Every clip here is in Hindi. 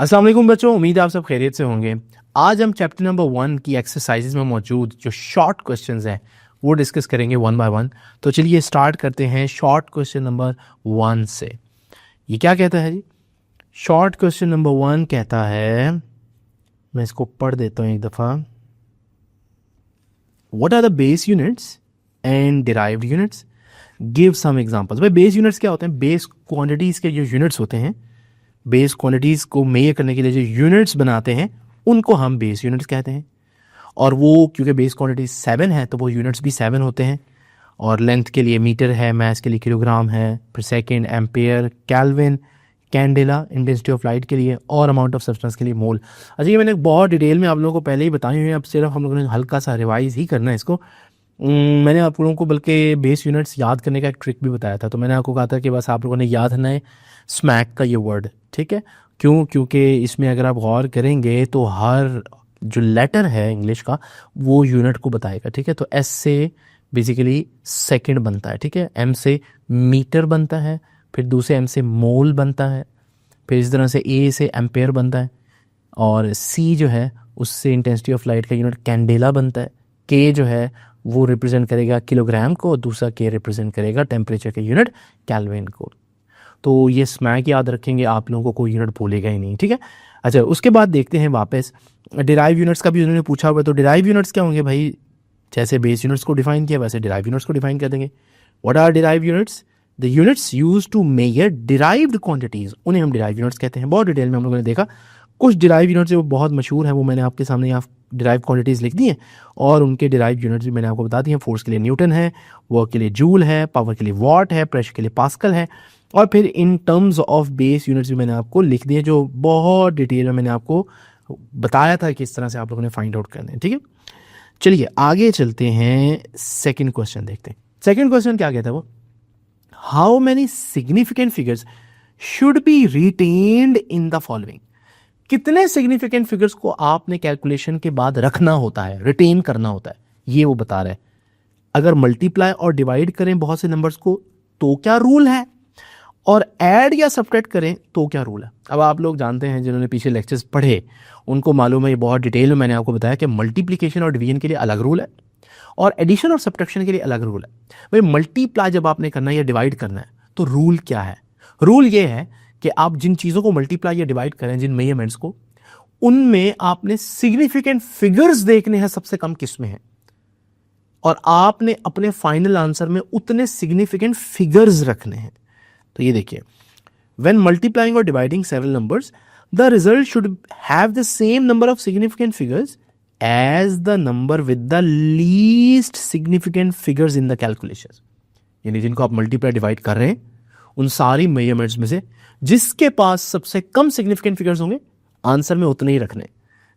अस्सलाम वालेकुम बच्चों, उम्मीद है आप सब खैरियत से होंगे। आज हम चैप्टर नंबर 1 की एक्सरसाइजेज में मौजूद जो शॉर्ट क्वेश्चंस हैं वो डिस्कस करेंगे वन बाय वन। तो चलिए स्टार्ट करते हैं शॉर्ट क्वेश्चन नंबर 1 से। ये क्या कहता है जी? शॉर्ट क्वेश्चन नंबर 1 कहता है, मैं इसको पढ़ देता हूँ एक दफ़ा। What are the base units and derived units, give some examples. भाई बेस यूनिट्स क्या होते हैं? बेस क्वांटिटीज़ के जो यूनिट्स होते हैं, बेस क्वांटिटीज़ को मेजर करने के लिए जो यूनिट्स बनाते हैं उनको हम बेस यूनिट्स कहते हैं। और वो क्योंकि बेस क्वांटिटी 7 है तो वो यूनिट्स भी 7 होते हैं। और लेंथ के लिए मीटर है, मास के लिए किलोग्राम है, पर second ampere, kelvin, candela, intensity of light के लिए, और अमाउंट ऑफ सब्सटेंस के लिए मोल। अच्छा, ये मैंने बहुत डिटेल में आप लोगों को पहले ही बताई हुई है, अब सिर्फ हम लोगों ने हल्का सा रिवाइज ही करना है इसको। मैंने आप लोगों को बल्कि बेस यूनिट्स याद करने का एक ट्रिक भी बताया था। तो मैंने आपको कहा था कि बस आप लोगों ने याद रखना है स्मैक का ये वर्ड, ठीक है? क्योंकि इसमें अगर आप गौर करेंगे तो हर जो लेटर है इंग्लिश का वो यूनिट को बताएगा, ठीक है? तो एस से बेसिकली सेकंड बनता है, ठीक है? एम से मीटर बनता है, फिर दूसरे एम से मोल बनता है, फिर इस तरह से ए से एम्पेयर बनता है, और सी जो है उससे इंटेंसिटी ऑफ लाइट का यूनिट कैंडेला बनता है, के जो है वो रिप्रेजेंट करेगा किलोग्राम को, और दूसरा के रिप्रेजेंट करेगा टेम्परेचर के यूनिट केल्विन को। तो ये स्मैक याद रखेंगे, आप लोगों को कोई यूनिट भूलेगा ही नहीं, ठीक है? अच्छा, उसके बाद देखते हैं वापस डिराइव यूनिट्स का भी उन्होंने पूछा हुआ है। तो डिराइव यूनिट्स क्या होंगे भाई? जैसे बेस यूनिट्स को डिफाइन किया वैसे डिराइव यूनिट्स को डिफाइन कर देंगे। What are derive units? The units use to measure derived quantities, उन्हें हम डिराइव यूनिट्स कहते हैं। बहुत डिटेल में हम लोगों ने देखा। कुछ डिराइव यूनिट्स जो बहुत मशहूर हैं वो मैंने आपके सामने यहाँ डिराइव क्वांटिटीज़ लिख दी हैं, और उनके डिराइव यूनिट्स भी मैंने आपको बता दी हैं। फोर्स के लिए न्यूटन है, वर्क के लिए जूल है, पावर के लिए वॉट है, प्रेशर के लिए पास्कल है, और फिर in terms of base units भी मैंने आपको लिख दिए, जो बहुत डिटेल में मैंने आपको बताया था कि इस तरह से आप लोगों ने फाइंड आउट करना है, ठीक है? चलिए आगे चलते हैं, सेकंड क्वेश्चन देखते हैं। सेकंड क्वेश्चन क्या कहता है वो? How many significant figures should be retained in the following. कितने सिग्निफिकेंट फिगर्स को आपने कैलकुलेशन के बाद रखना होता है, रिटेन करना होता है, ये वो बता रहा है। अगर मल्टीप्लाई और डिवाइड करें बहुत से नंबर्स को तो क्या रूल है, और ऐड या सब्ट्रैक्ट करें तो क्या रूल है। अब आप लोग जानते हैं, जिन्होंने पीछे लेक्चर्स पढ़े उनको मालूम है, ये बहुत डिटेल में मैंने आपको बताया कि मल्टीप्लिकेशन और डिवीजन के लिए अलग रूल है और एडिशन और सब्ट्रैक्शन के लिए अलग रूल है। भाई मल्टीप्लाई जब आपने करना है या डिवाइड करना है तो रूल क्या है? रूल ये है कि आप जिन चीज़ों को मल्टीप्लाई या डिवाइड करें, जिन मेजरमेंट्स को, उनमें आपने सिग्निफिकेंट फिगर्स देखने हैं सबसे कम किस में है, और आपने अपने फाइनल आंसर में उतने सिग्निफिकेंट फिगर्स रखने हैं। तो ये देखिए, व्हेन मल्टीप्लाइंग और dividing several numbers the result should have the same number of significant figures as the number with the least significant figures in the calculation. यानी जिनको आप मल्टीप्लाई डिवाइड कर रहे हैं उन सारी मेजरमेंट्स में से जिसके पास सबसे कम सिग्निफिकेंट फिगर्स होंगे आंसर में उतने ही रखने।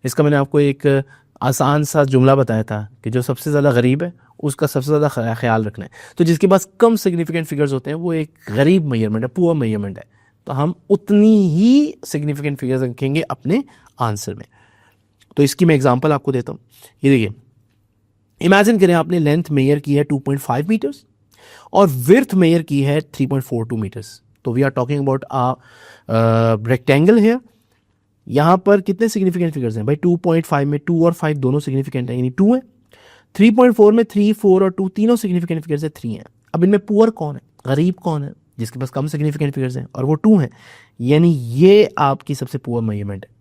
इसका मैंने आपको एक आसान सा जुमला बताया था कि जो सबसे ज़्यादा गरीब है उसका सबसे ज़्यादा ख्याल रखना है। तो जिसके पास कम सिग्निफिकेंट फिगर्स होते हैं वो एक गरीब मेजरमेंट है, पुअर मेजरमेंट है, तो हम उतनी ही सिग्निफिकेंट फिगर्स रखेंगे अपने आंसर में। तो इसकी मैं एग्जांपल आपको देता हूँ। ये देखिए, इमेजिन करें आपने लेंथ मेजर की है 2.5 मीटर्स और विड्थ मेजर की है 3.42 मीटर्स। तो we are talking about rectangle है। यहाँ पर कितने सिग्निफिकेंट फिगर्स हैं भाई? 2.5 में 2 और 5 दोनों सिग्निफिकेंट हैं, यानी 2 है। 3.4 में 3, 4 और 2 तीनों सिग्निफिकेंट फिगर्स है, 3 हैं। अब इनमें पुअर कौन है, गरीब कौन है? जिसके पास कम सिग्निफिकेंट फिगर्स हैं, और वो 2 हैं, यानी ये आपकी सबसे पुअर मेजरमेंट है।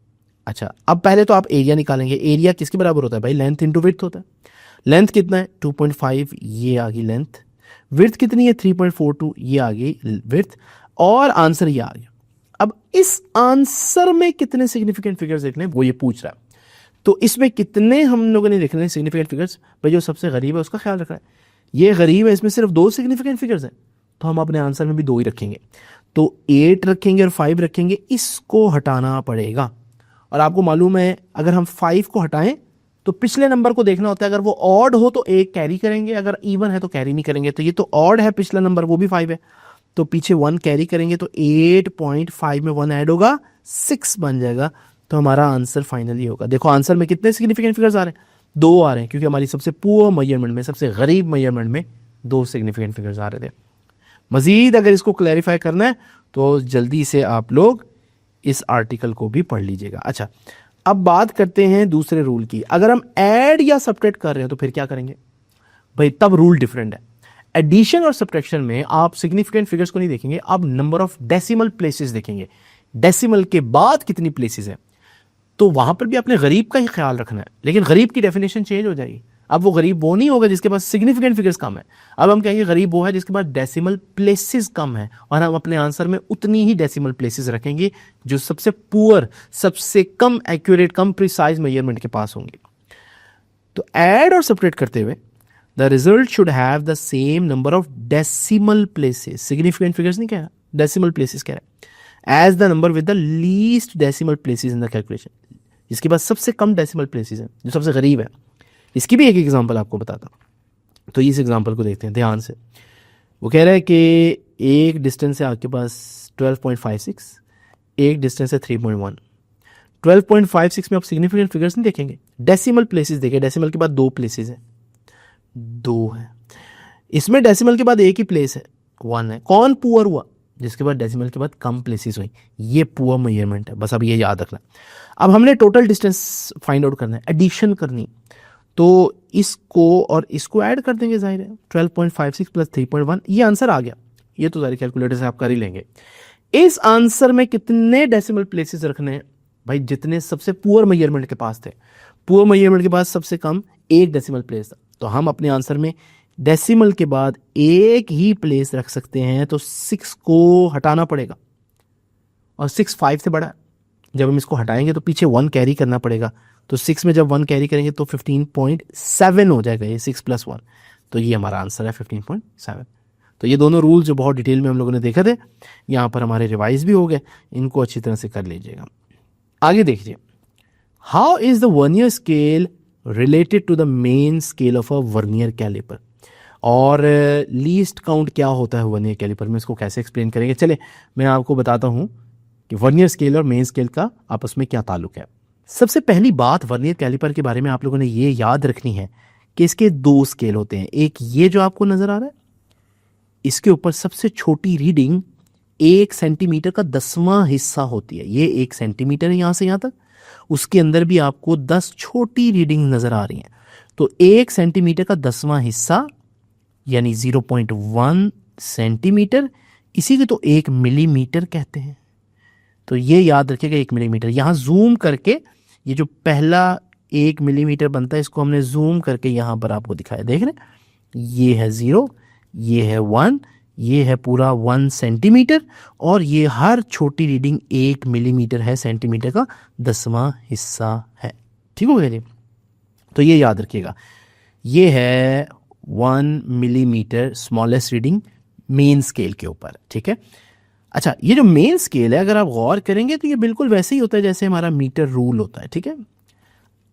अच्छा, अब पहले तो आप एरिया निकालेंगे। एरिया किसके बराबर होता है भाई? लेंथ इंटू विड्थ होता है। लेंथ कितना है? 2.5, ये आ गई लेंथ। विड्थ कितनी है? 3.42, ये आ गई विड्थ, और आंसर ये आ गया। अब इस आंसर में कितने सिग्निफिकेंट फिगर्स देखने वो ये पूछ रहा है। तो इसमें कितने हम लोगों ने देखने सिग्निफिकेंट फिगर्स? भाई जो सबसे गरीब है उसका ख्याल रखना है। ये गरीब है, इसमें सिर्फ 2 सिग्निफिकेंट फिगर्स हैं, तो हम अपने आंसर में भी 2 ही रखेंगे। तो 8 रखेंगे और 5 रखेंगे, इसको हटाना पड़ेगा। और आपको मालूम है अगर हम 5 को हटाएं तो पिछले नंबर को देखना होता है। अगर वो ऑड हो तो 1 कैरी करेंगे, अगर इवन है तो कैरी नहीं करेंगे। तो ये तो ऑड है पिछला नंबर, वो भी 5 है, तो पीछे 1 कैरी करेंगे, तो 8.5 में 1 ऐड होगा, 6 बन जाएगा। तो हमारा आंसर फाइनली होगा। देखो आंसर में कितने सिग्निफिकेंट फिगर्स आ रहे हैं? 2 आ रहे हैं, क्योंकि हमारी सबसे पुअर मेजरमेंट में, सबसे गरीब मेजरमेंट में 2 सिग्निफिकेंट फिगर्स आ रहे थे। मजीद अगर इसको क्लैरिफाई करना है तो जल्दी से आप लोग इस आर्टिकल को भी पढ़ लीजिएगा। अच्छा, अब बात करते हैं दूसरे रूल की। अगर हम ऐड या सब्ट्रैक्ट कर रहे हैं तो फिर क्या करेंगे भाई, तब रूल डिफरेंट है। एडिशन और सब्ट्रैक्शन में आप सिग्निफिकेंट फिगर्स को नहीं देखेंगे, आप नंबर ऑफ डेसिमल प्लेसेस देखेंगे, डेसिमल के बाद कितनी प्लेसेस है। तो वहां पर भी अपने गरीब का ही ख्याल रखना है, लेकिन गरीब की डेफिनेशन चेंज हो जाएगी। अब वो गरीब वो नहीं होगा जिसके पास सिग्निफिकेंट फिगर्स कम है, अब हम कहेंगे गरीब वो है जिसके पास डेसिमल प्लेसेस कम है, और हम अपने आंसर में उतनी ही डेसिमल प्लेसेस रखेंगे जो सबसे पुअर, सबसे कम एक्यूरेट, कम प्रिसाइज मेजरमेंट के पास होंगे। तो ऐड और सेपरेट करते हुए the result should have the same number of decimal places, significant figures नहीं कह रहा, डेसिमल प्लेसेस कह रहा है, as the number with the least decimal places in the calculation, जिसके पास सबसे कम डेसिमल प्लेसेस हैं, जो सबसे गरीब है। इसकी भी एक एग्जांपल आपको बताता हूँ। तो इस एग्जांपल को देखते हैं ध्यान से। वो कह रहा है कि एक डिस्टेंस है आपके पास 12.56, एक डिस्टेंस है 3.1। 12.56 में आप सिग्निफिकेंट फिगर्स नहीं देखेंगे, डेसिमल प्लेसेस देखें। डेसिमल के बाद 2 प्लेसेस हैं, 2 है। इसमें डेसिमल के बाद एक ही प्लेस है, 1 है। कौन पुअर हुआ, जिसके बाद डेसिमल के बाद कम प्लेसेस हुई, ये पुअर मेजरमेंट है, बस अब ये याद रखना। अब हमने टोटल डिस्टेंस फाइंड आउट करना है, एडिशन करनी, तो इसको और इसको ऐड कर देंगे, जाहिर है 12.56 प्लस 3.1, ये आंसर आ गया। ये तो सारी कैलकुलेटर से आप कर ही लेंगे। इस आंसर में कितने डेसिमल प्लेसेस रखने हैं भाई, जितने सबसे पुअर मेजरमेंट के पास थे। पुअर मेजरमेंट के पास सबसे कम 1 डेसिमल प्लेस था, तो हम अपने आंसर में डेसिमल के बाद 1 ही प्लेस रख सकते हैं, तो 6 को हटाना पड़ेगा, और 6 5 से बड़ा है। जब हम इसको हटाएंगे तो पीछे 1 कैरी करना पड़ेगा, तो 6 में जब 1 कैरी करेंगे तो 15.7 हो जाएगा, ये 6 + 1, तो ये हमारा आंसर है 15.7। तो ये दोनों रूल जो बहुत डिटेल में हम लोगों ने देखे थे, यहाँ पर हमारे रिवाइज भी हो गए, इनको अच्छी तरह से कर लीजिएगा। आगे देखिए, how is the vernier scale related to the main scale of a vernier calliper, और लीस्ट काउंट क्या होता है वर्नियर कैलिपर में, इसको कैसे एक्सप्लेन करेंगे। चले मैं आपको बताता हूँ कि वर्नियर स्केल और मेन स्केल का आपस में क्या ताल्लुक है। सबसे पहली बात वर्नियर कैलिपर के बारे में आप लोगों ने ये याद रखनी है कि इसके 2 स्केल होते हैं। एक ये जो आपको नजर आ रहा है, इसके ऊपर सबसे छोटी रीडिंग 1 सेंटीमीटर का 10वां हिस्सा होती है, ये 1 सेंटीमीटर है यहाँ से यहाँ तक, उसके अंदर भी आपको 10 छोटी रीडिंग नजर आ रही हैं। तो 1 सेंटीमीटर का 10वां हिस्सा यानी 0.1 सेंटीमीटर, इसी को तो 1 मिलीमीटर कहते हैं। तो ये याद रखिएगा 1 मिलीमीटर। यहाँ जूम करके ये जो पहला 1 मिलीमीटर बनता है, इसको हमने जूम करके यहाँ पर आपको दिखाया, देख रहे हैं, ये है 0, ये है 1, ये है पूरा 1 सेंटीमीटर, और ये हर छोटी रीडिंग 1 मिलीमीटर है, सेंटीमीटर का 10वां हिस्सा है। ठीक हो गया जी। तो ये याद रखिएगा, ये है 1 millimetre smallest reading main scale के ऊपर। ठीक है। अच्छा, ये जो मेन स्केल है, अगर आप गौर करेंगे तो ये बिल्कुल वैसे ही होता है जैसे हमारा मीटर रूल होता है। ठीक है।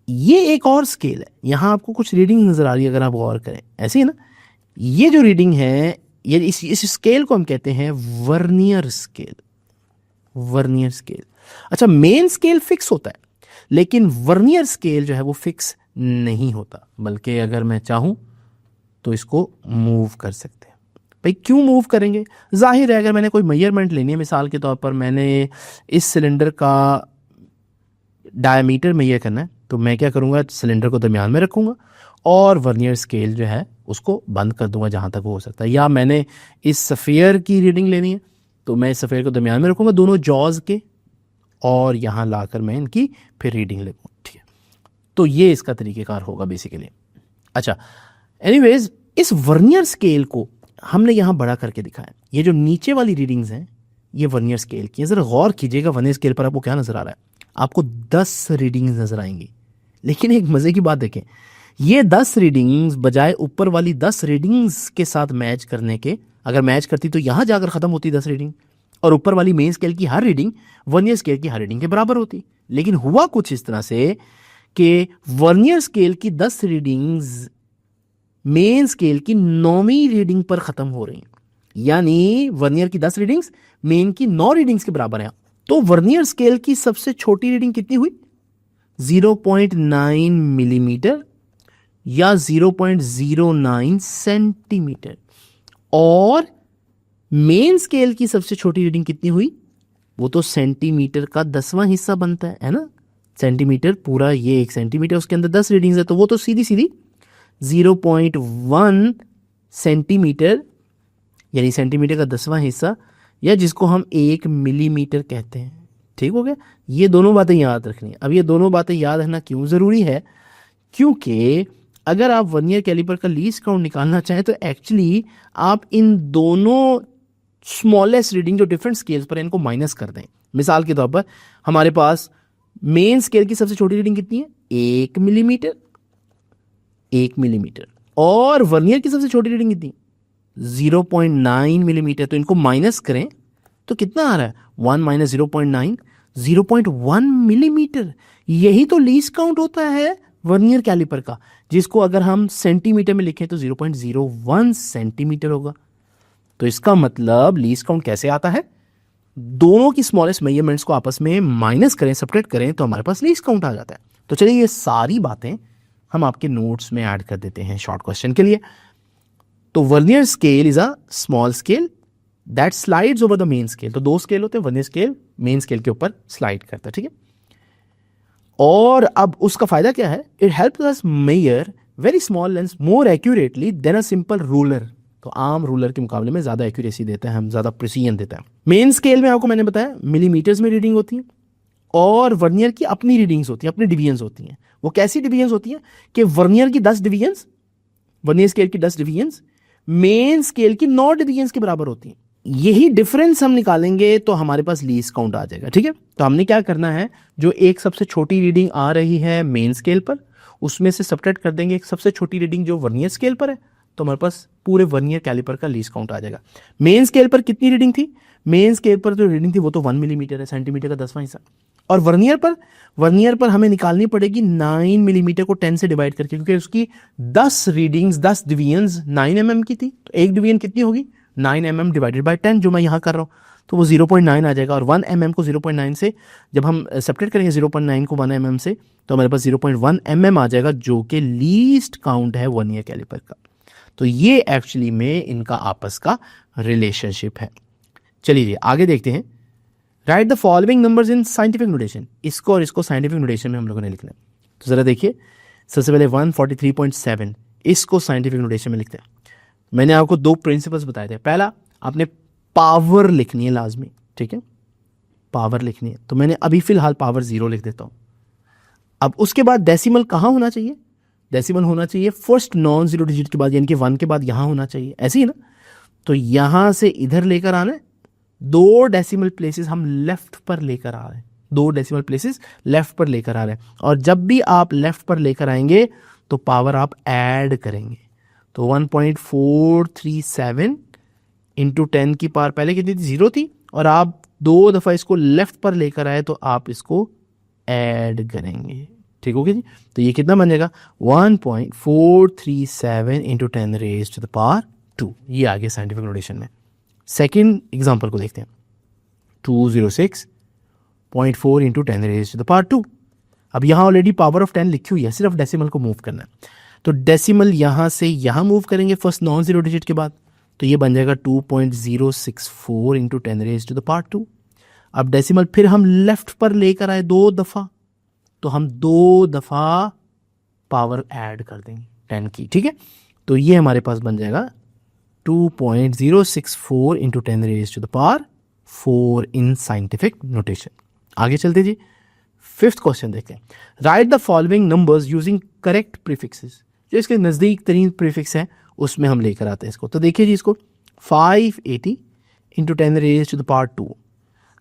ये एक और स्केल है, यहाँ आपको कुछ रीडिंग नजर आ रही है, अगर आप गौर करें, ऐसी है ना। ये जो रीडिंग है, ये इस स्केल को हम कहते हैं वर्नियर स्केल, वर्नियर स्केल। अच्छा, मेन स्केल फिक्स होता है, लेकिन वर्नियर स्केल जो है वो फिक्स नहीं होता, बल्कि अगर मैं चाहूं तो इसको मूव कर सकते हैं। भाई क्यों मूव करेंगे, जाहिर है अगर मैंने कोई मेजरमेंट लेनी है, मिसाल के तौर पर मैंने इस सिलेंडर का डायमीटर मेजर करना है, तो मैं क्या करूंगा, सिलेंडर को दरमियान में रखूंगा और वर्नियर स्केल जो है उसको बंद कर दूंगा जहां तक वो हो सकता है। या मैंने इस सफ़ेयर की रीडिंग लेनी है, तो मैं इस सफ़ेयर को दरमियान में रखूंगा दोनों जॉज के, और यहाँ लाकर मैं इनकी फिर रीडिंग लेूँगा। ठीक है। तो ये इसका तरीक़ेकार होगा बेसिकली। अच्छा, एनीवेज, इस वर्नियर स्केल को हमने यहाँ बड़ा करके दिखाया। ये जो नीचे वाली रीडिंग्स हैं ये वर्नियर स्केल की, ज़रा गौर कीजिएगा, वर्नियर स्केल पर आपको क्या नज़र आ रहा है, आपको 10 रीडिंग्स नज़र आएंगी। लेकिन एक मज़े की बात देखें, ये 10 रीडिंग्स बजाय ऊपर वाली 10 रीडिंग्स के साथ मैच करने के, अगर मैच करती तो यहाँ जाकर ख़त्म होती 10 रीडिंग, और ऊपर वाली मेन स्केल की हर रीडिंग वर्नियर स्केल की हर रीडिंग के बराबर होती। लेकिन हुआ कुछ इस तरह से कि वर्नियर स्केल की 10 रीडिंग्स मेन स्केल की 9वीं रीडिंग पर ख़त्म हो रही हैं, यानी वर्नियर की 10 रीडिंग्स मेन की 9 रीडिंग्स के बराबर हैं। तो वर्नियर स्केल की सबसे छोटी रीडिंग कितनी हुई, 0.9 मिलीमीटर या 0.09 सेंटीमीटर, और मेन स्केल की सबसे छोटी रीडिंग कितनी हुई, वो तो सेंटीमीटर का 10वां हिस्सा बनता है ना। सेंटीमीटर पूरा, ये 1 सेंटीमीटर, उसके अंदर 10 रीडिंग्स है, तो वो तो सीधी सीधी 0.1 सेंटीमीटर, यानी सेंटीमीटर का 10वां हिस्सा, या जिसको हम 1 मिलीमीटर कहते हैं। ठीक हो गया। ये दोनों बातें याद रखनी है। अब ये दोनों बातें याद रखना क्यों ज़रूरी है? क्योंकि अगर आप वर्नियर कैलिपर का लीस्ट काउंट निकालना चाहें तो एक्चुअली आप इन दोनों स्मॉलेस्ट रीडिंग जो डिफरेंट स्केल्स पर है इनको माइनस कर दें। मिसाल के तौर पर हमारे पास मेन स्केल की सबसे छोटी रीडिंग कितनी है? 1 मिलीमीटर, 1 मिलीमीटर। और वर्नियर की सबसे छोटी रीडिंग कितनी? 0.9 मिलीमीटर। तो इनको माइनस करें तो कितना आ रहा है? 1 माइनस 0.9, 0.1 मिलीमीटर। यही तो लीस्ट काउंट होता है वर्नियर कैलिपर का, जिसको अगर हम सेंटीमीटर में लिखें तो 0.01 सेंटीमीटर होगा। तो इसका मतलब लीस्ट काउंट कैसे आता है? दोनों की स्मॉलेस्ट मेजरमेंट्स को आपस में माइनस करें, सब्ट्रैक्ट करें, तो हमारे पास लीस्ट काउंट आ जाता है। तो चलिए ये सारी बातें हम आपके नोट्स में ऐड कर देते हैं शॉर्ट क्वेश्चन के लिए। तो vernier scale is a small scale that slides over the main scale. तो 2 स्केल होते हैं, वर्नियर स्केल मेन स्केल के ऊपर स्लाइड करता है। ठीक है। और अब उसका फायदा क्या है? It helps us measure very small lengths more accurately than a simple ruler. तो आम रूलर के मुकाबले में ज़्यादा एक्यूरेसी देता है, हम ज़्यादा प्रिसीजन देता है। मेन स्केल में आपको मैंने बताया मिलीमीटर्स में रीडिंग होती है, और वर्नियर की अपनी रीडिंग्स होती हैं, अपनी डिवीजन्स होती हैं। वो कैसी डिवीजन्स होती हैं कि वर्नियर की 10 डिवीजन्स, वर्नियर स्केल की 10 डिवीजन्स मेन स्केल की 9 डिवीजन्स के बराबर होती हैं। यही डिफरेंस हम निकालेंगे तो हमारे पास लीस्ट काउंट आ जाएगा। ठीक है। तो हमने क्या करना है, जो एक सबसे छोटी रीडिंग आ रही है मेन स्केल पर, उसमें से सब्ट्रैक्ट कर देंगे एक सबसे छोटी रीडिंग जो वर्नियर स्केल पर है, तो हमारे पास पूरे वर्नियर कैलिपर का लीस्ट काउंट आ जाएगा। मेन स्केल पर कितनी रीडिंग थी? मेन स्केल पर जो रीडिंग थी वो तो 1 मिलीमीटर है, सेंटीमीटर का 10वां हिस्सा। और वर्नियर पर हमें निकालनी पड़ेगी 9 मिलीमीटर को 10 से डिवाइड करके, क्योंकि उसकी 10 रीडिंग्स, 10 डिवीजन्स 9 mm की थी। तो एक डिवीजन कितनी होगी? 9 mm डिवाइडेड बाय 10, जो मैं यहाँ कर रहा हूँ, तो वो 0.9 आ जाएगा। और 1 mm को 0.9 से जब हम सेपरेट करेंगे 0.9 को 1 mm से, तो हमारे पास 0.1 mm आ जाएगा, जो कि लीस्ट काउंट है वर्नियर कैलिपर का। तो ये एक्चुअली में इनका आपस का रिलेशनशिप है। चलिए आगे देखते हैं। Write the following numbers in scientific notation. इसको और इसको साइंटिफिक नोटेशन में हम लोगों ने लिखना है। तो ज़रा देखिए, सबसे पहले 143.7, इसको साइंटिफिक नोटेशन में लिखते हैं। मैंने आपको 2 प्रिंसिपल्स बताए थे। पहला, आपने पावर लिखनी है लाजमी। ठीक है, पावर लिखनी है। तो मैंने अभी फिलहाल पावर 0 लिख देता हूँ। अब उसके बाद डेसिमल कहाँ होना चाहिए? डेसिमल होना चाहिए फर्स्ट नॉन जीरो डिजिट के बाद, यानी कि 1 के बाद यहाँ होना चाहिए, ऐसे ही ना। तो यहाँ से इधर लेकर आना है, 2 डेसिमल प्लेसेस हम लेफ्ट पर लेकर आ रहे हैं, 2 डेसिमल प्लेसेस लेफ्ट पर लेकर आ रहे हैं। और जब भी आप लेफ्ट पर लेकर आएंगे तो पावर आप ऐड करेंगे। तो 1.437 इंटू 10 की पावर पहले कितनी थी? 0 थी, और आप 2 दफ़ा इसको लेफ्ट पर लेकर आए तो आप इसको ऐड करेंगे। ठीक हो गया जी। तो ये कितना बन जाएगा? 1.437 into 10 raise to the power 2। ये आ गया साइंटिफिक नोटेशन में। सेकेंड एग्जाम्पल को देखते हैं। 206.4 into 10 raise to the power 2। अब यहाँ ऑलरेडी पावर ऑफ 10 लिखी हुई है, सिर्फ डेसिमल को मूव करना है। तो डेसिमल यहाँ से यहाँ मूव करेंगे फर्स्ट नॉन जीरो डिजिट के बाद, तो ये बन जाएगा 2.064 into 10 raise to the power 2। अब डेसिमल फिर हम लेफ्ट पर लेकर आए 2 दफ़ा, तो हम 2 दफ़ा पावर ऐड कर देंगे 10 की। ठीक है, तो ये हमारे पास बन जाएगा 2.064 into 10 raise to the power 4 in scientific notation. आगे चलते जी, 5th क्वेश्चन देखते हैं। Write the following numbers using correct prefixes. जो इसके नज़दीक तरीन प्रीफिक्स है उसमें हम लेकर आते हैं इसको। तो देखिए जी, इसको 580 into 10 raise to the power 2।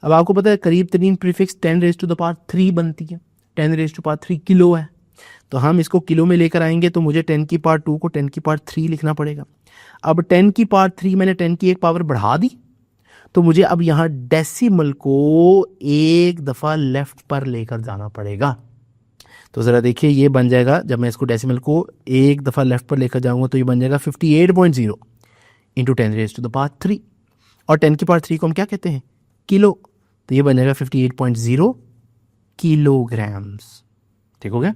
अब आपको पता है करीब तरीन prefix 10 raise to the power 3 बनती है। 10 रेज टू पावर 3 किलो है, तो हम इसको किलो में लेकर आएंगे, तो मुझे 10 की पावर 2 को 10 की पावर 3 लिखना पड़ेगा। अब 10 की पावर 3 मैंने 10 की एक पावर बढ़ा दी, तो मुझे अब यहाँ डेसिमल को एक दफ़ा लेफ्ट पर लेकर जाना पड़ेगा। तो ज़रा देखिए, ये बन जाएगा, जब मैं इसको डेसिमल को एक दफ़ा लेफ्ट पर लेकर जाऊंगा तो ये बन जाएगा 58.0 into 10 raise to the power 3। और 10 की पावर 3 को हम क्या कहते हैं? किलो। तो ये बन जाएगा 58.0 किलोग्राम्स। ठीक हो गया।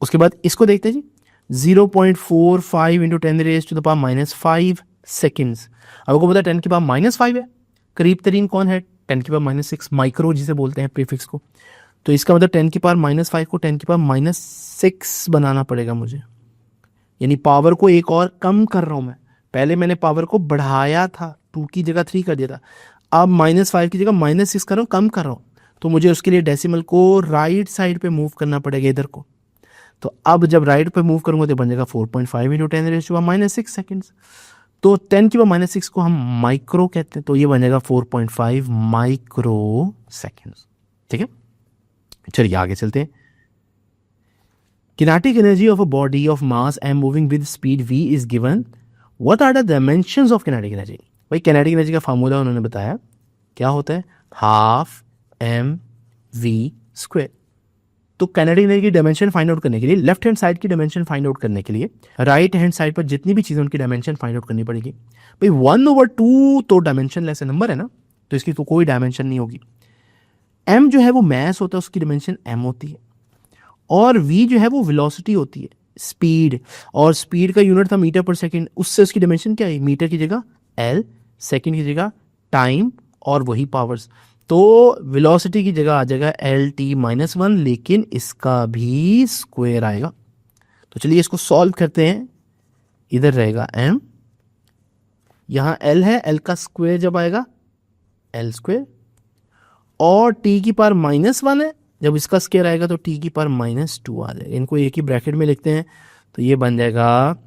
उसके बाद इसको देखते हैं जी, 0.45 into 10 raise to the power -5 seconds. अब आपको पता है 10 की पावर -5 है, करीब तरीन कौन है? 10⁻⁻6 माइक्रो जिसे बोलते हैं प्रीफिक्स को, तो इसका मतलब 10⁻⁻5 को 10⁻⁻6 बनाना पड़ेगा मुझे, यानी पावर को एक और कम कर रहा हूँ मैं। पहले मैंने पावर को बढ़ाया था, 2 की जगह 3 कर दिया था, अब -5 की जगह -6 कर रहा हूँ, कम कर रहा हूँ। तो मुझे उसके लिए डेसिमल को राइट साइड पे मूव करना पड़ेगा इधर को। तो अब जब राइट पे मूव करूंगा तो बन जाएगा 4.5 × 10⁻⁻6 सेकेंड्स। तो 10⁻⁻6 को हम माइक्रो कहते हैं, तो ये बन जाएगा 4.5 माइक्रो सेकेंड्स। ठीक है, चलिए आगे चलते हैं। Kinetic energy of a body of mass m moving with speed v is given, what are the dimensions of kinetic energy. भाई किनेटिक एनर्जी का फार्मूला उन्होंने बताया, क्या होता है, 12 mv²। तो किनेटिक एनर्जी की डायमेंशन फाइंड आउट करने के लिए, लेफ्ट हैंड साइड की डायमेंशन फाइंड आउट करने के लिए राइट हैंड साइड पर जितनी भी चीजें उनकी डायमेंशन फाइंड आउट करनी पड़ेगी। भाई 1/2 तो डायमेंशन लेस नंबर है ना, तो इसकी तो कोई डायमेंशन नहीं होगी। m जो है वो मैस होता है, उसकी डायमेंशन m होती है, और v जो है वो वेलोसिटी होती है, स्पीड, और स्पीड का यूनिट था मीटर पर सेकंड, उससे उसकी डायमेंशन क्या है, मीटर की जगह l, सेकंड की जगह टाइम, और वही पावर्स। तो वेलोसिटी की जगह आ जाएगा LT-1, लेकिन इसका भी स्क्वायर आएगा। तो चलिए इसको सॉल्व करते हैं। इधर रहेगा m, यहां l है, l का स्क्वायर जब आएगा l², और t की पावर -1 है, जब इसका स्क्वायर आएगा तो t की पावर -2 आ जाएगा। इनको एक ही ब्रैकेट में लिखते हैं, तो ये बन जाएगा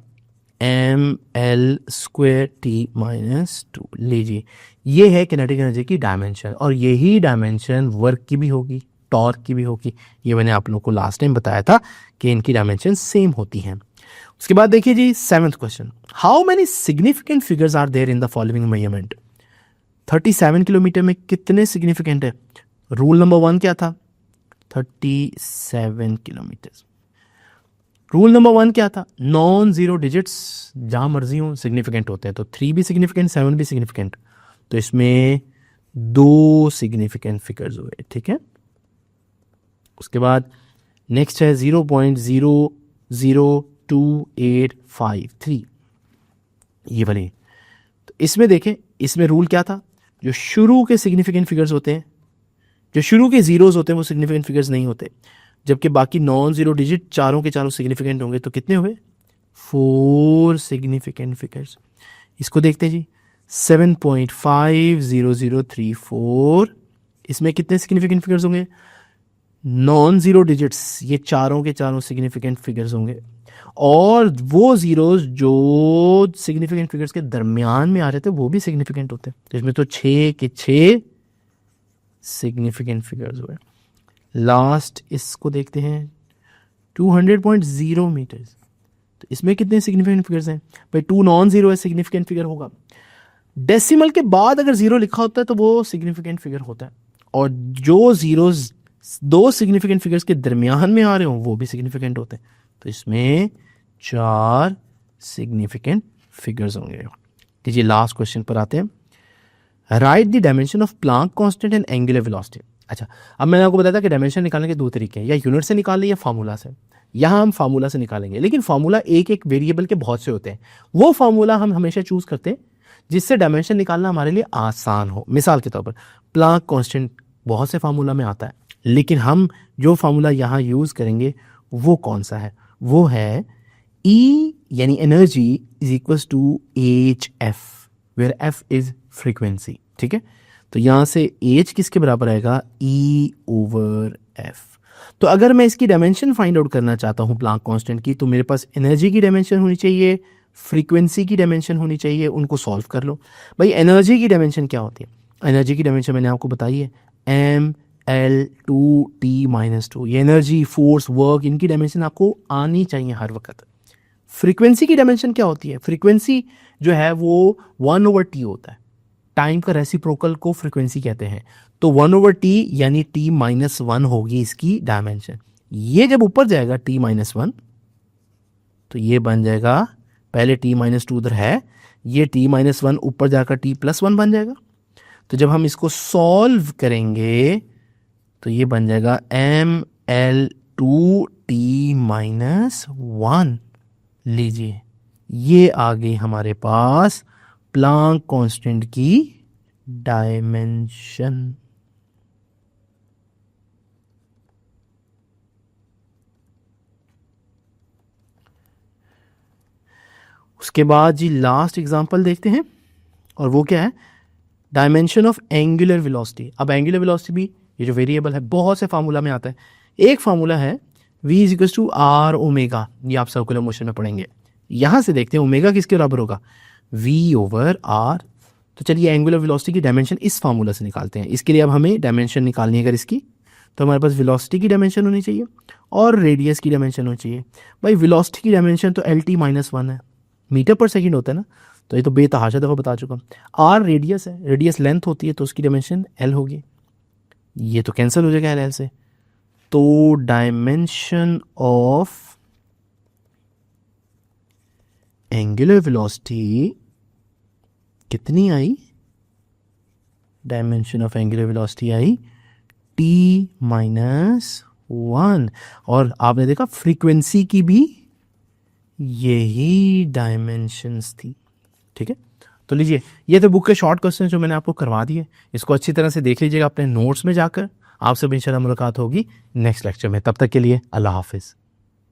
ml² t-2। लीजिए, ये है किनेटिक एनर्जी की डायमेंशन, और यही डायमेंशन वर्क की भी होगी, टॉर्क की भी होगी। ये मैंने आप लोगों को लास्ट टाइम बताया था कि इनकी डायमेंशन सेम होती हैं। उसके बाद देखिए जी 7th question, how many significant figures are there in the following measurement. 37 kilometre में कितने सिग्निफिकेंट है। रूल नंबर 1 क्या था, 37 किलोमीटर। रूल नंबर 1 क्या था, नॉन जीरो डिजिट्स जहां मर्जी हो सिग्निफिकेंट होते हैं, तो 3 भी सिग्निफिकेंट, 7 भी सिग्निफिकेंट, तो इसमें 2 सिग्निफिकेंट फिगर्स हुए। ठीक है, उसके बाद नेक्स्ट है 0.002853, ये वाले। तो इसमें देखें, इसमें रूल क्या था, जो शुरू के सिग्निफिकेंट फिगर्स होते हैं, जो शुरू के जीरोस होते हैं वो सिग्निफिकेंट फिगर्स नहीं होते, जबकि बाकी नॉन जीरो डिजिट चारों के चारों सिग्निफिकेंट होंगे। तो कितने हुए, 4 सिग्निफिकेंट फिगर्स। इसको देखते हैं जी, 7.50034, इसमें कितने सिग्निफिकेंट फिगर्स होंगे, नॉन जीरो डिजिट्स, ये चारों के चारों सिग्निफिकेंट फिगर्स होंगे, और वो जीरोस जो सिग्निफिकेंट फिगर्स के दरमियान में आ रहे थे वो भी सिग्निफिकेंट होते हैं। तो इसमें तो 6 के 6 सिग्निफिकेंट फिगर्स हुए। लास्ट इसको देखते हैं, 200.0 मीटर्स, तो इसमें कितने सिग्निफिकेंट फिगर्स हैं। भाई 2 नॉन जीरो है, सिग्निफिकेंट फिगर होगा। डेसिमल के बाद अगर जीरो लिखा होता है तो वो सिग्निफिकेंट फिगर होता है, और जो जीरोस 2 सिग्निफिकेंट फिगर्स के दरमियान में आ रहे हो वो भी सिग्निफिकेंट होते हैं। तो इसमें 4 सिग्निफिकेंट फिगर्स होंगे। लीजिए लास्ट क्वेश्चन पर आते हैं, write the dimension of Planck constant and angular velocity. अच्छा, अब मैंने आपको बताया था कि डायमेंशन निकालने के 2 तरीके हैं, या यूनिट से निकाल लें या फार्मूला से। यहाँ हम फार्मूला से निकालेंगे, लेकिन फार्मूला एक एक वेरिएबल के बहुत से होते हैं, वो फार्मूला हम हमेशा चूज करते हैं जिससे डायमेंशन निकालना हमारे लिए आसान हो। मिसाल के तौर पर प्लांक कांस्टेंट बहुत से फार्मूला में आता है, लेकिन हम जो फार्मूला यहाँ यूज करेंगे वो कौन सा है, वो है E यानी energy is equal to HF, where F is frequency. ठीक है, तो यहां से H किसके बराबर आएगा, E/F। तो अगर मैं इसकी डायमेंशन फाइंड आउट करना चाहता हूं प्लांक कांस्टेंट की, तो मेरे पास एनर्जी की डायमेंशन होनी चाहिए, फ्रीक्वेंसी की डायमेंशन होनी चाहिए, उनको सॉल्व कर लो। भाई एनर्जी की डायमेंशन क्या होती है, एनर्जी की डायमेंशन मैंने आपको बताई है, mL/2T-2। ये एनर्जी, फोर्स, वर्क, इनकी डायमेंशन आपको आनी चाहिए हर वक्त। फ्रीक्वेंसी की डायमेंशन क्या होती है, फ्रीक्वेंसी जो है वो 1/T होता है, टाइम का रेसिप्रोकल को फ्रीक्वेंसी कहते हैं। तो 1/T यानी T-1 होगी इसकी डायमेंशन। ये जब ऊपर जाएगा T-1, तो ये बन जाएगा, पहले T-2 उधर है, ये T-1 ऊपर जाकर T+1 बन जाएगा। तो जब हम इसको सॉल्व करेंगे तो ये बन जाएगा mL/2T-1। लीजिए, ये आ गई हमारे पास प्लांक कांस्टेंट की डायमेंशन। उसके बाद जी लास्ट एग्जांपल देखते हैं, और वो क्या है, डायमेंशन ऑफ एंगुलर वेलोसिटी। अब एंगुलर वेलोसिटी भी ये जो वेरिएबल है बहुत से फार्मूला में आता है। एक फार्मूला है v is equal to r omega, ये आप सर्कुलर मोशन में पढ़ेंगे। यहाँ से देखते हैं ओमेगा किसके बराबर होगा, v ओवर आर। तो चलिए एंगुलर वेलोसिटी की डायमेंशन इस फार्मूला से निकालते हैं। इसके लिए अब हमें डायमेंशन निकालनी है अगर इसकी, तो हमारे पास वेलोसिटी की डायमेंशन होनी चाहिए और रेडियस की डायमेंशन होनी चाहिए। भाई वेलोसिटी की डायमेंशन तो LT-1 है, मीटर पर सेकंड होता है ना, तो ये तो बेतहाशा दफ़ा बता चुका हूँ। आर रेडियस है, रेडियस लेंथ होती है, तो उसकी डायमेंशन L होगी। ये तो कैंसिल हो जाएगा L से, तो डायमेंशन ऑफ एंगुलर वेलोसिटी कितनी आई, डायमेंशन ऑफ एंगुलर वेलोसिटी आई T-1। और आपने देखा फ्रीक्वेंसी की भी यही डायमेंशंस थी। ठीक है, तो लीजिए ये तो बुक के शॉर्ट क्वेश्चन जो मैंने आपको करवा दिए, इसको अच्छी तरह से देख लीजिएगा अपने नोट्स में जाकर। आपसे इंशाल्लाह मुलाकात होगी नेक्स्ट लेक्चर में, तब तक के लिए अल्लाह हाफिज़।